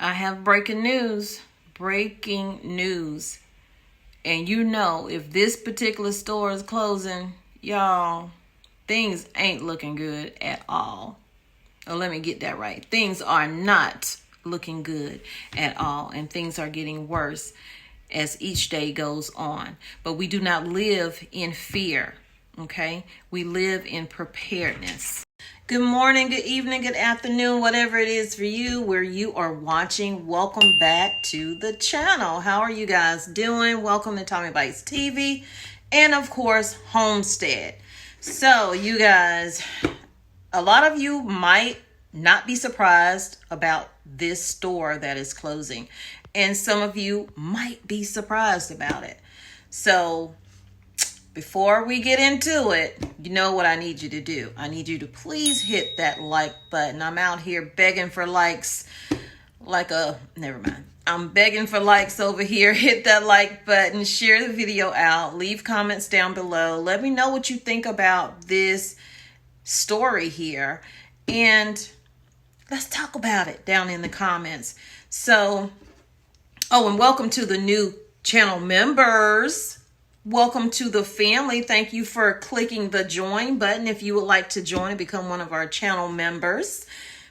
I have breaking news. Breaking news. And you know, if this particular store is closing, y'all, things ain't looking good at all. Oh, let me get that right. Things are not looking good at all. And things are getting worse as each day goes on. But we do not live in fear. Okay? We live in preparedness. Good morning, good evening, good afternoon, whatever it is for you, where you are watching. Welcome back to the channel. How are you guys doing? Welcome to Tommy Bites TV and, of course, Homestead. So, you guys, a lot of you might not be surprised about this store that is closing. And some of you might be surprised about it. So, before we get into it, you know what I need you to do. I need you to please hit that like button. I'm out here begging for likes never mind. I'm begging for likes over here. Hit that like button, share the video out, leave comments down below. Let me know what you think about this story here. And let's talk about it down in the comments. So, and welcome to the new channel members. Welcome to the family. Thank you for clicking the join button. If you would like to join and become one of our channel members,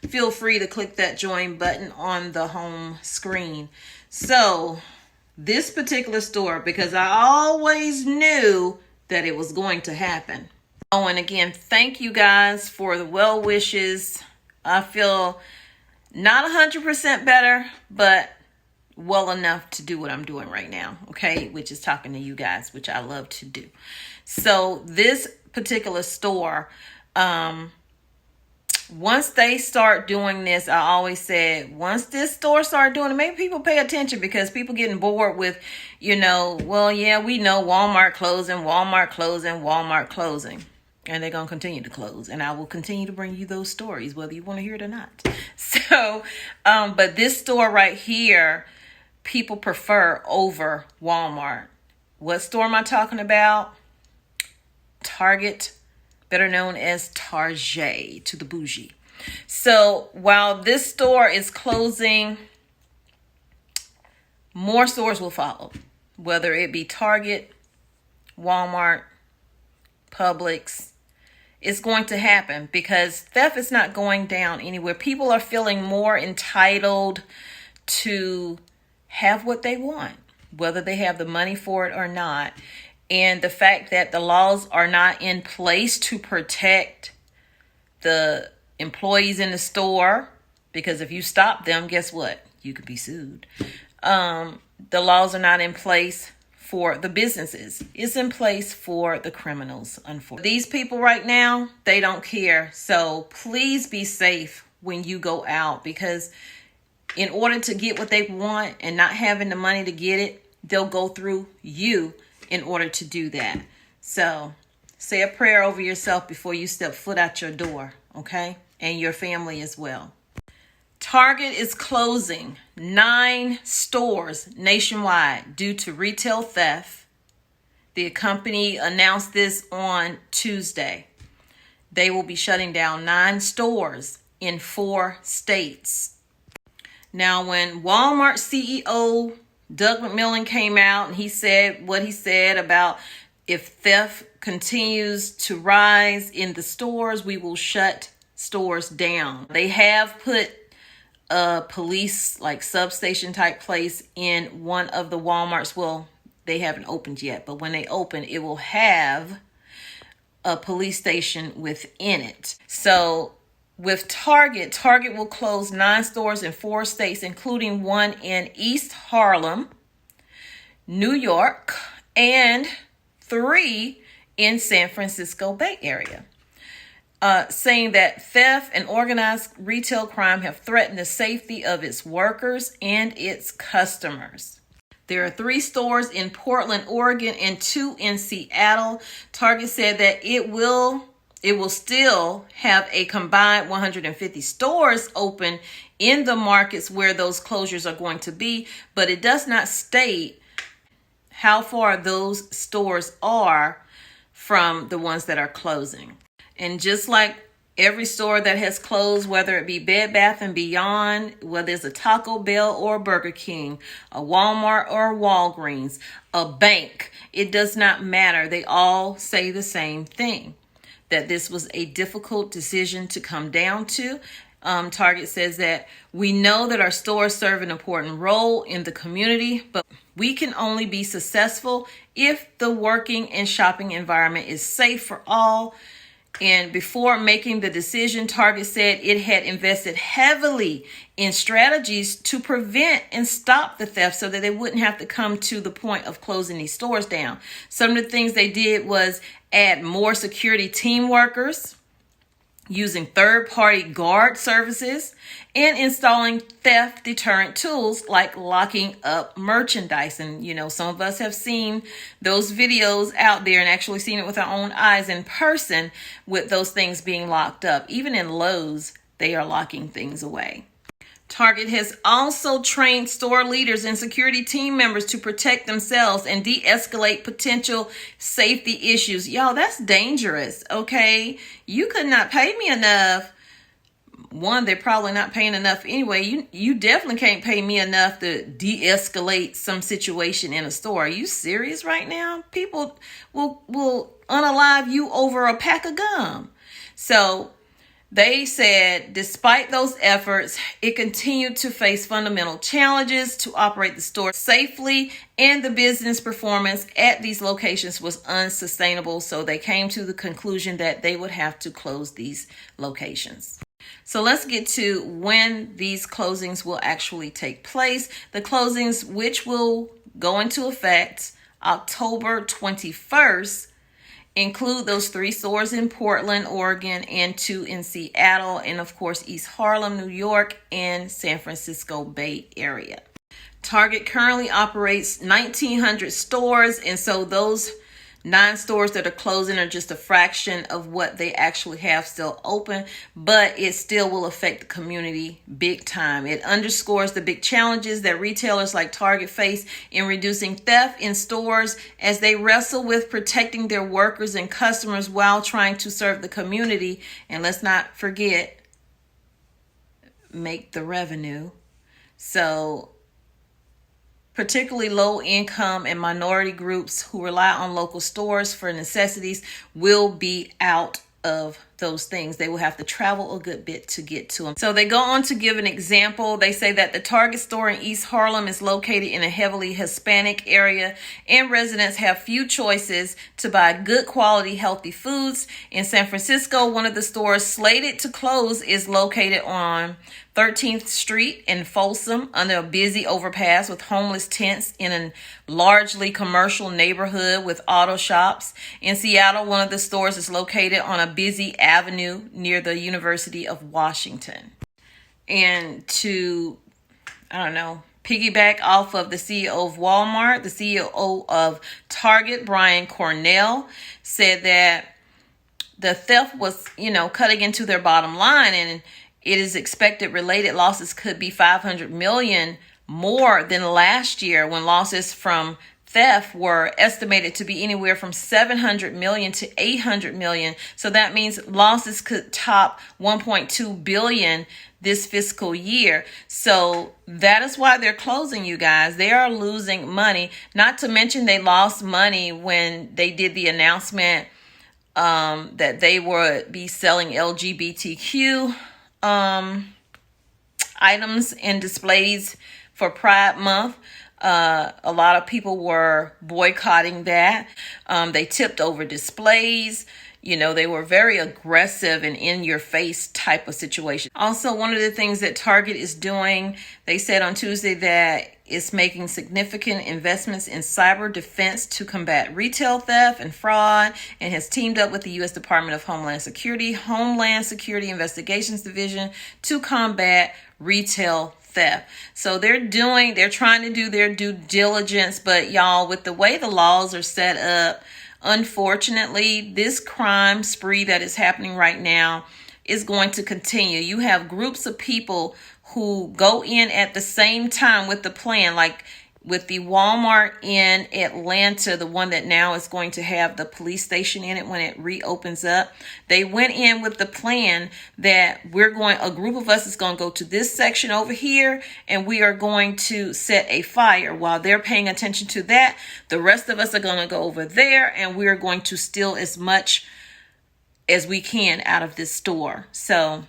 feel free to click that join button on the home screen. So this particular store, because I always knew that it was going to happen. Oh, and again, thank you guys for the well wishes. I feel not 100% better, but well enough to do what I'm doing right now, okay, which is talking to you guys, which I love to do. So this particular store, once they start doing this, I always said, once this store start doing it, maybe people pay attention, because people getting bored with, well, yeah, we know Walmart closing, and they're going to continue to close. And I will continue to bring you those stories, whether you want to hear it or not. So, but this store right here, people prefer over Walmart. What store am I talking about? Target, better known as Target to the bougie. So while this store is closing, more stores will follow, whether it be Target, Walmart, Publix. It's going to happen because theft is not going down anywhere. People are feeling more entitled to have what they want, whether they have the money for it or not. And the fact that the laws are not in place to protect the employees in the store, because if you stop them, guess what? You could be sued. The laws are not in place for the businesses. It's in place for the criminals, unfortunately. These people right now, they don't care. So please be safe when you go out, because in order to get what they want and not having the money to get it, they'll go through you in order to do that. So say a prayer over yourself before you step foot out your door, okay? And your family as well. Target is closing 9 stores nationwide due to retail theft. The company announced this on Tuesday. They will be shutting down 9 stores in 4 states. Now, when Walmart CEO Doug McMillon came out and he said what he said about, if theft continues to rise in the stores, we will shut stores down. They have put a police substation type place in one of the Walmarts. Well, they haven't opened yet, but when they open, it will have a police station within it. So with Target will close 9 stores in 4 states, including one in East Harlem, New York, and 3 in San Francisco Bay Area. Saying that theft and organized retail crime have threatened the safety of its workers and its customers. There are 3 stores in Portland, Oregon, and 2 in Seattle. Target said that it will still have a combined 150 stores open in the markets where those closures are going to be, but it does not state how far those stores are from the ones that are closing. And just like Every store that has closed, whether it be Bed Bath & Beyond, whether it's a Taco Bell or a Burger King, a Walmart or a Walgreens, a bank, it does not matter. They all say the same thing, that this was a difficult decision to come down to. Target says that we know that our stores serve an important role in the community, but we can only be successful if the working and shopping environment is safe for all. And before making the decision, Target said it had invested heavily in strategies to prevent and stop the theft so that they wouldn't have to come to the point of closing these stores down. Some of the things they did was add more security team workers, using third-party guard services, and installing theft deterrent tools like locking up merchandise. And, some of us have seen those videos out there and actually seen it with our own eyes in person with those things being locked up. Even in Lowe's, they are locking things away. Target has also trained store leaders and security team members to protect themselves and de-escalate potential safety issues. Y'all, that's dangerous, okay? You could not pay me enough. One, they're probably not paying enough anyway. You definitely can't pay me enough to de-escalate some situation in a store. Are you serious right now? People will unalive you over a pack of gum. So they said despite those efforts, it continued to face fundamental challenges to operate the store safely, and the business performance at these locations was unsustainable. So they came to the conclusion that they would have to close these locations. So let's get to when these closings will actually take place. The closings, which will go into effect October 21st, include those 3 stores in Portland, Oregon, and 2 in Seattle, and of course East Harlem, New York, and San Francisco Bay Area. Target currently operates 1,900 stores, and so those 9 stores that are closing are just a fraction of what they actually have still open, but it still will affect the community big time. It underscores the big challenges that retailers like Target face in reducing theft in stores as they wrestle with protecting their workers and customers while trying to serve the community. And let's not forget, make the revenue. So particularly low income and minority groups who rely on local stores for necessities will be out of those things. They will have to travel a good bit to get to them. So they go on to give an example. They say that the Target store in East Harlem is located in a heavily Hispanic area, and residents have few choices to buy good quality, healthy foods. In San Francisco, one of the stores slated to close is located on 13th Street in Folsom under a busy overpass with homeless tents in a largely commercial neighborhood with auto shops. In Seattle, one of the stores is located on a busy avenue near the University of Washington. And to, piggyback off of the CEO of Walmart, the CEO of Target, Brian Cornell, said that the theft was, cutting into their bottom line, and it is expected related losses could be $500 million more than last year, when losses from theft were estimated to be anywhere from $700 million to $800 million. So that means losses could top $1.2 billion this fiscal year. So that is why they're closing, you guys. They are losing money. Not to mention they lost money when they did the announcement that they would be selling LGBTQ items and displays for Pride Month. A lot of people were boycotting that. They tipped over displays. They were very aggressive and in-your-face type of situation. Also, one of the things that Target is doing, they said on Tuesday that it's making significant investments in cyber defense to combat retail theft and fraud, and has teamed up with the U.S. Department of Homeland Security Investigations Division to combat retail theft. So they're trying to do their due diligence, but y'all, with the way the laws are set up, unfortunately, this crime spree that is happening right now is going to continue. You have groups of people who go in at the same time with the plan. Like with the Walmart in Atlanta, the one that now is going to have the police station in it when it reopens up, they went in with the plan that a group of us is going to go to this section over here, and we are going to set a fire. While they're paying attention to that, the rest of us are going to go over there, and we are going to steal as much as we can out of this store. So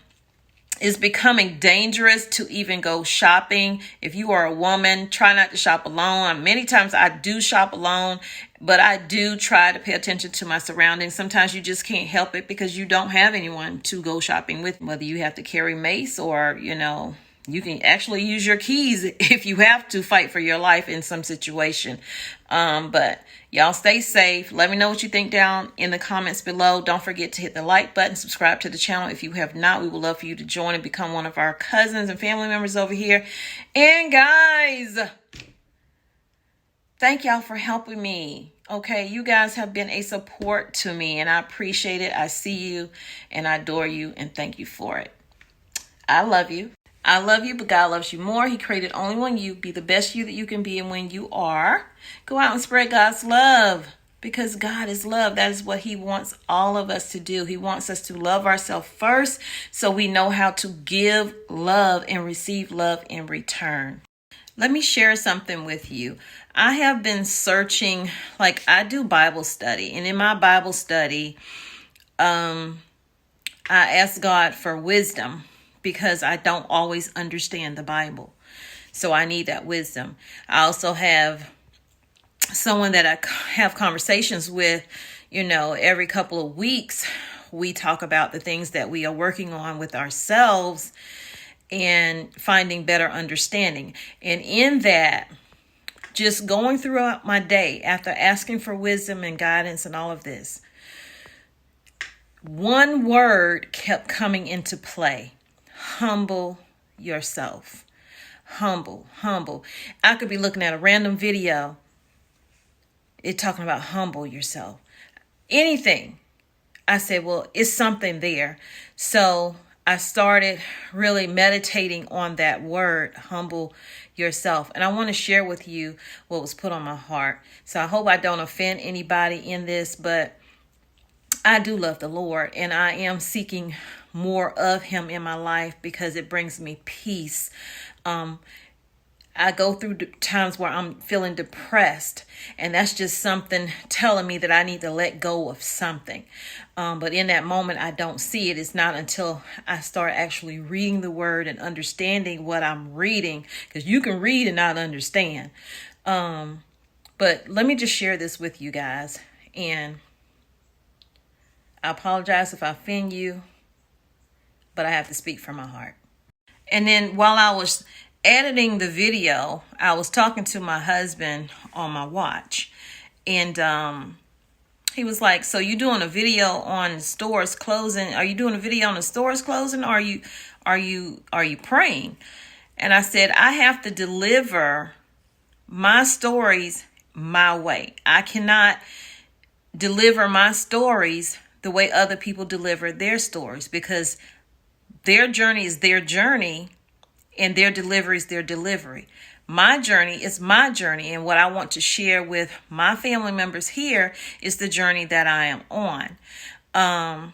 it's becoming dangerous to even go shopping. If you are a woman, try not to shop alone. Many times I do shop alone, but I do try to pay attention to my surroundings. Sometimes you just can't help it because you don't have anyone to go shopping with, whether you have to carry mace or, you can actually use your keys if you have to fight for your life in some situation. But y'all stay safe. Let me know what you think down in the comments below. Don't forget to hit the like button, subscribe to the channel if you have not. We would love for you to join and become one of our cousins and family members over here. And guys, thank y'all for helping me. Okay, you guys have been a support to me, and I appreciate it. I see you, and I adore you, and thank you for it. I love you. I love you, but God loves you more. He created only one you. Be the best you that you can be. And when you are, go out and spread God's love, because God is love. That is what he wants all of us to do. He wants us to love ourselves first so we know how to give love and receive love in return. Let me share something with you. I have been searching, I do Bible study. And in my Bible study, I ask God for wisdom, because I don't always understand the Bible. So I need that wisdom. I also have someone that I have conversations with, every couple of weeks. We talk about the things that we are working on with ourselves and finding better understanding. And in that, just going throughout my day after asking for wisdom and guidance and all of this, one word kept coming into play. Humble yourself. Humble. I could be looking at a random video, it talking about humble yourself. Anything. I said, well, it's something there. So I started really meditating on that word, humble yourself. And I want to share with you what was put on my heart. So I hope I don't offend anybody in this, but I do love the Lord, and I am seeking more of him in my life because it brings me peace. I go through times where I'm feeling depressed, and that's just something telling me that I need to let go of something. But in that moment, I don't see it. It's not until I start actually reading the word and understanding what I'm reading, because you can read and not understand. But let me just share this with you guys, and I apologize if I offend you, but I have to speak from my heart. And then while I was editing the video, I was talking to my husband on my watch, and he was like, so you doing a video on stores closing? Are you doing a video on the stores closing? Or are you praying? And I said, I have to deliver my stories my way. I cannot deliver my stories the way other people deliver their stories, because their journey is their journey and their delivery is their delivery. My journey is my journey, and what I want to share with my family members here is the journey that I am on. And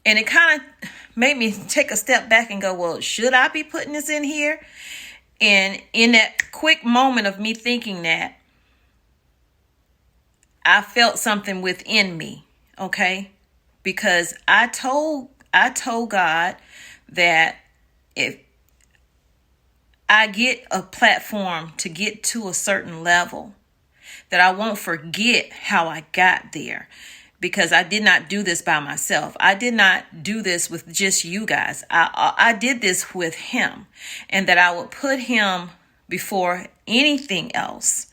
it kind of made me take a step back and go, well, should I be putting this in here? And in that quick moment of me thinking that, I felt something within me, okay? Because I told God that if I get a platform to get to a certain level, that I won't forget how I got there, because I did not do this by myself. I did not do this with just you guys. I did this with him, and that I would put him before anything else.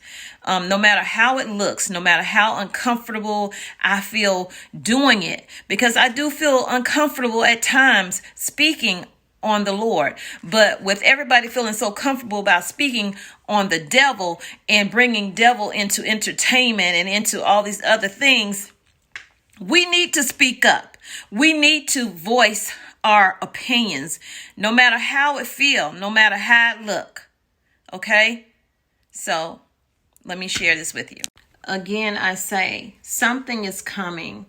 No matter how it looks, no matter how uncomfortable I feel doing it, because I do feel uncomfortable at times speaking on the Lord. But with everybody feeling so comfortable about speaking on the devil and bringing devil into entertainment and into all these other things, we need to speak up. We need to voice our opinions, no matter how it feel, no matter how it look. Okay? So Let me share this with you. Again, I say something is coming.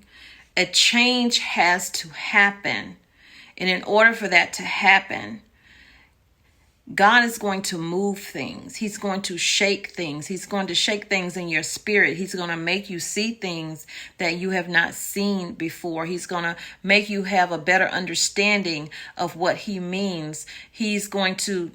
A change has to happen. And in order for that to happen, God is going to move things. He's going to shake things. He's going to shake things in your spirit. He's going to make you see things that you have not seen before. He's going to make you have a better understanding of what he means. He's going to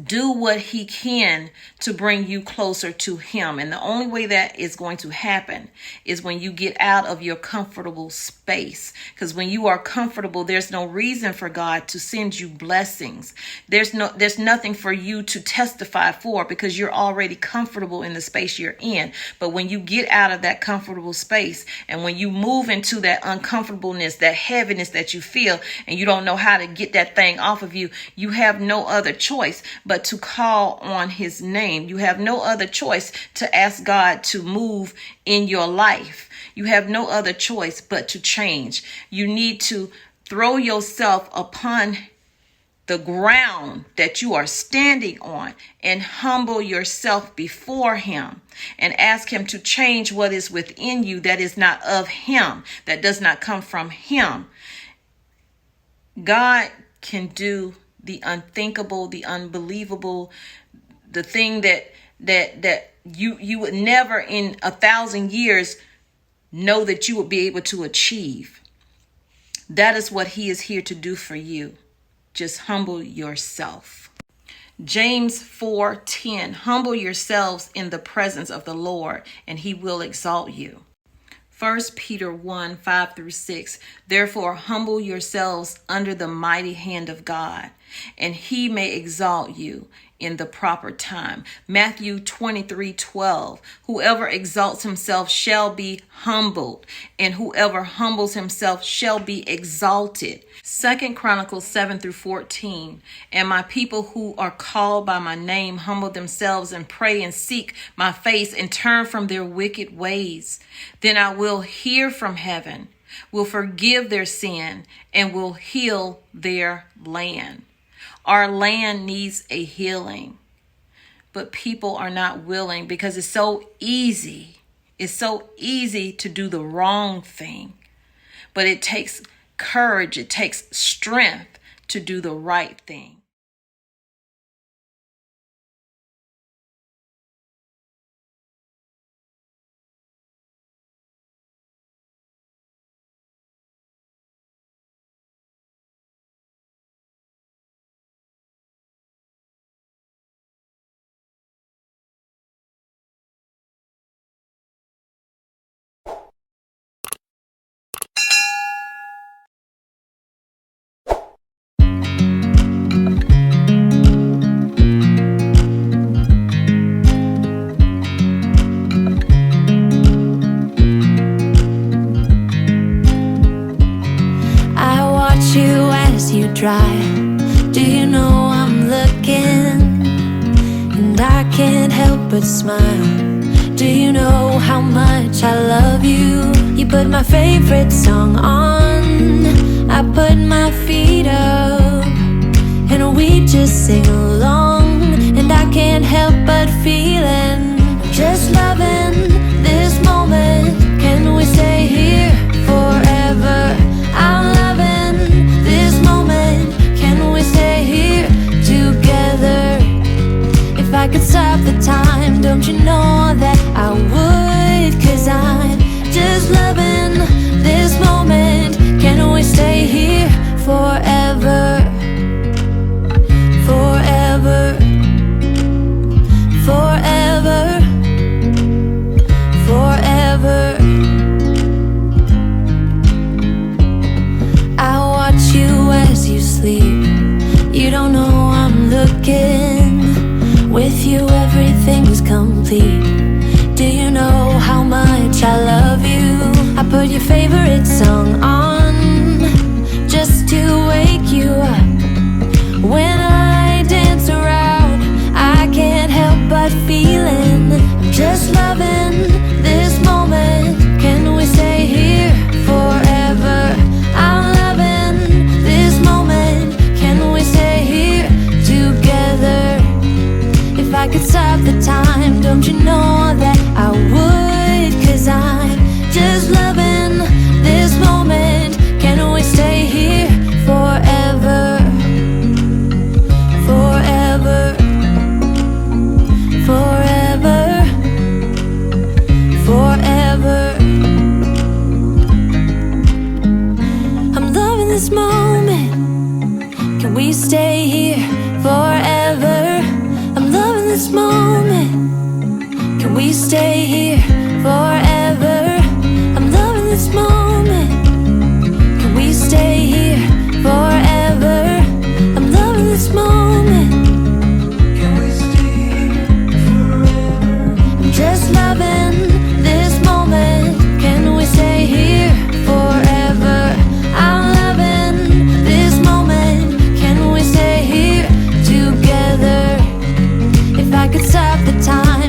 do what he can to bring you closer to him. And the only way that is going to happen is when you get out of your comfortable space. Because when you are comfortable, there's no reason for God to send you blessings. There's nothing for you to testify for, because you're already comfortable in the space you're in. But when you get out of that comfortable space, and when you move into that uncomfortableness, that heaviness that you feel, and you don't know how to get that thing off of you, you have no other choice but to call on his name. You have no other choice to ask God to move in your life. You have no other choice but to change. You need to throw yourself upon the ground that you are standing on and humble yourself before him and ask him to change what is within you that is not of him, that does not come from him. God can do the unthinkable, the unbelievable, the thing that you would never in 1,000 years know that you would be able to achieve. That is what he is here to do for you. Just humble yourself. James 4:10, humble yourselves in the presence of the Lord, and he will exalt you. 1 Peter 1:5-6, therefore humble yourselves under the mighty hand of God, and he may exalt you in the proper time. Matthew 23:12, whoever exalts himself shall be humbled, and whoever humbles himself shall be exalted. 2 Chronicles 7-14, and my people who are called by my name humble themselves and pray and seek my face and turn from their wicked ways. Then I will hear from heaven, will forgive their sin, and will heal their land. Our land needs a healing, but people are not willing because it's so easy. It's so easy to do the wrong thing, but it takes courage. It takes strength to do the right thing. Do you know I'm looking, and I can't help but smile? Do you know how much I love you? You put my favorite song on, I put my feet up, and we just sing along, and I can't help but feeling, just loving this moment. Can we stay here forever? I'm loving this moment. Can we stay here together? If I could stop the time, don't you know that I would? 'Cause I'm just loving this moment. Can we stay here forever? Forever. Forever. Forever. I watch you as you sleep. You don't know I'm looking. With you everything's complete. Do you know how much I love you? I put your favorite song on just to wake you up. When I dance around, I can't help but feeling, I'm just loving this moment. Can we stay here forever? I'm loving this moment. Can we stay here together? If I could stop the time, Don't you know that I would? 'Cause I'm just loving this moment. Can we stay here forever? Forever. Forever. Forever. I'm loving this moment. Can we stay here forever? I'm loving this moment. Can we stay here forever? I'm loving this moment.